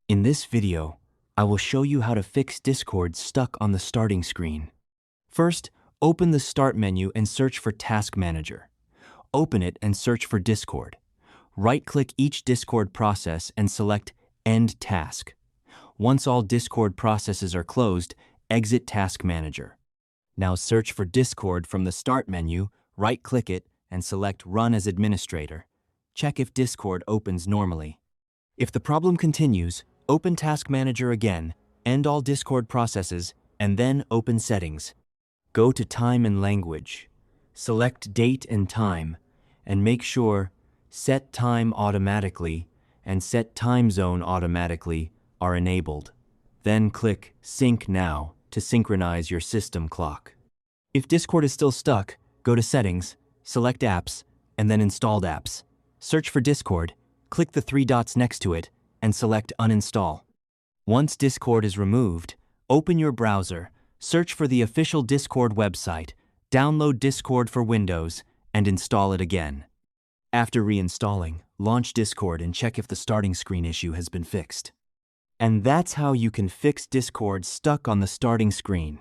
In this video, I will show you how to fix Discord stuck on the starting screen. First, open the Start menu and search for Task Manager. Open it and search for Discord. Right-click each Discord process and select End Task. Once all Discord processes are closed, exit Task Manager. Now search for Discord from the Start menu, right-click it, and select Run as Administrator. Check if Discord opens normally. If the problem continues, open Task Manager again, end all Discord processes, and then open Settings. Go to Time and Language. Select Date and Time, and make sure Set Time Automatically and Set Time Zone Automatically are enabled. Then click Sync Now to synchronize your system clock. If Discord is still stuck, go to Settings, select Apps, and then Installed Apps. Search for Discord, click the three dots next to it, and select Uninstall. Once Discord is removed, open your browser, search for the official Discord website, download Discord for Windows, and install it again. After reinstalling, launch Discord and check if the starting screen issue has been fixed. And that's how you can fix Discord stuck on the starting screen.